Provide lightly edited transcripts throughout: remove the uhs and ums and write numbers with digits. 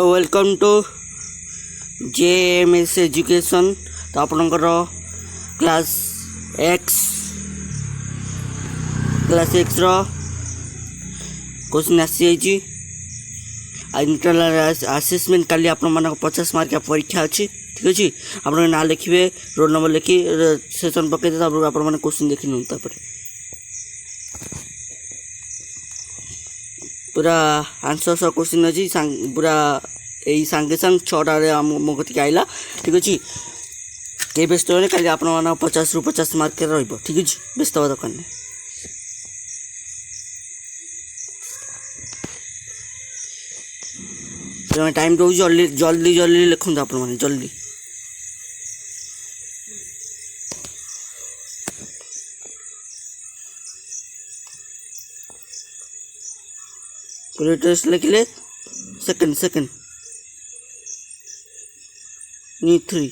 Welcome to JMS education. तो आपणकर class x question आसी इंटरनल असेसमेंट काली आप 50 मार्क परीक्षा अच्छी ठीक अच्छे। आप ना लिखे रोल नंबर लिखि सेशन पकई आप क्वेश्चन देखी नी पूरा आंसर सह क्वेश्चन अच्छी पूरा यही सांगे सांग 6टा मो कति आइला ठीक अच्छे। कई व्यस्त हो खाली आप 50 ରୁ 50 मार्क रही ठीक अच्छे। व्यस्त हवा दरकार नहीं। टाइम रोज जल्दी जल्दी जल्दी लिखते आप जल्दी टेस्ट लिखले सेकंड सेकंड नी 3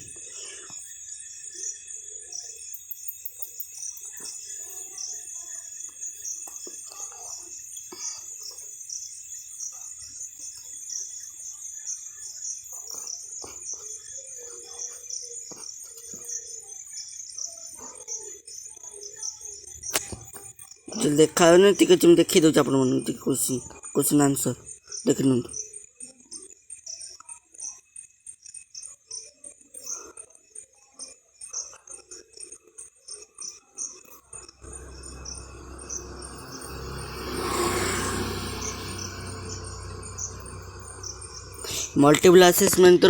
देखा ठीक अच्छे। मुझे देखी दूसरी आप क्वेश्चन आंसर देख नि multiple assessment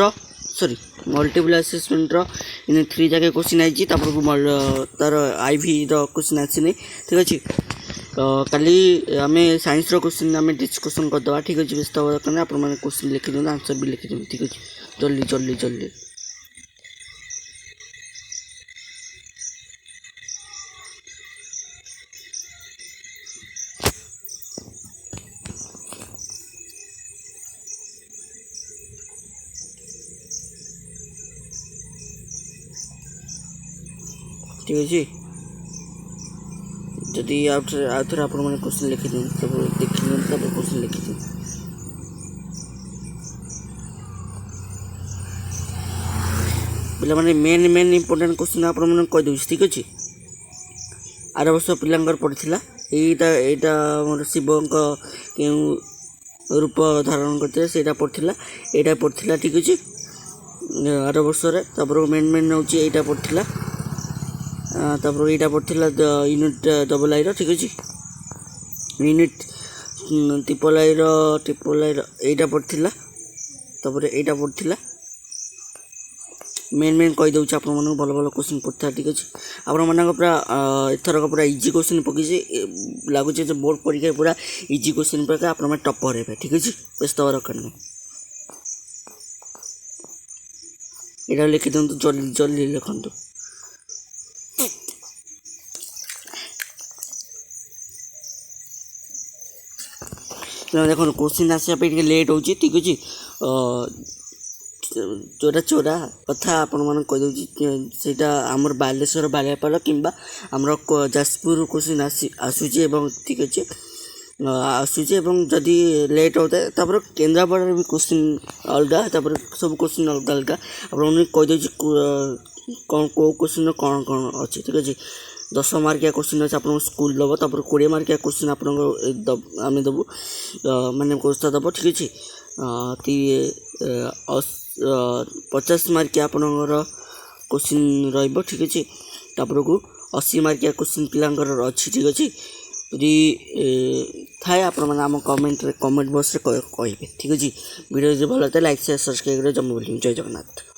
sorry multiple assessment in 3 जगह क्वेश्चन आई तार आईवी क्वेश्चन आसी ठीक अच्छे। काली आम साइंस क्वेश्चन आम डिस्कसन करदे ठीक अच्छे। व्यस्त हवा दरकार आप क्वेश्चन लिखी दिखाँ आंसर भी लिखी दिखाँ ठीक अच्छे। जल्दी जल्दी जल्दी ठीक अच्छे। जदि आउ थे आप क्वेश्चन लिखी दिखाँ देखी क्वेश्चन लिखी दिखाँ पिला माने मेन मेन इंपोर्टेंट क्वेश्चन आप कहीदे ठीक अच्छे। आर वर्ष पिलांकर पड़ता यहाँ मोर शिव क्यों रूप धारण करते से पड़ता यहाँ पड़ता ठीक अच्छे। आर वर्ष मेन मेन हूँ यहाँ पड़ता तापर यहाँ पड़ता यूनिट डबल आई ठीक अच्छे। यूनिट ट्रिपल आई यहाँ पड़ता तापर यहाँ पड़ता मेन मेन कहीदे आप भल भल क्वेश्चन पड़ता ठीक अच्छे। आप पूरा एथरक पूरा इजी क्वेश्चन पकई लगुच बोर्ड परीक्षा पूरा इजी क्वेश्चन पकड़ आप टपर हे ठीक अच्छे। व्यस्त हवा दरकार नहीं। यहाँ लिखी दिखाँ जल्दी जल्दी लिखु देख क्वेश्चन आसापी लेट हो ठीक अच्छे। चोरा चोरा कथा आपटा आमर बालेश्वर बालियापाल कि आमर जाजपुर क्वेश्चन आसूचे ठीक अच्छे आसूचे जदि लेट होता है तापर केन्द्रापड़ा भी क्वेश्चन अलग सब क्वेश्चन अलग अलग आप कहीदे कौन कौ क्वेश्चन कौन कौन अच्छे ठीक अच्छे। 10 मार्किया क्वेश्चन अच्छे आप स्कूल दब तापर 20 मार्किया क्वेश्चन आप आम दबू मानने कोर्सा दब ठीक अच्छे। 50 मार्किया आपणकर क्वेश्चन रही ठीक अच्छे। तापर को 80 मार्किया क्वेश्चन पिलांकर अच्छी ठीक अच्छे। यदि थाए आप कमेंट बॉक्स रे कहे ठीक अच्छे। वीडियो जो भल लाइक शेयर सब्सक्राइब जम्मू जय जगन्नाथ।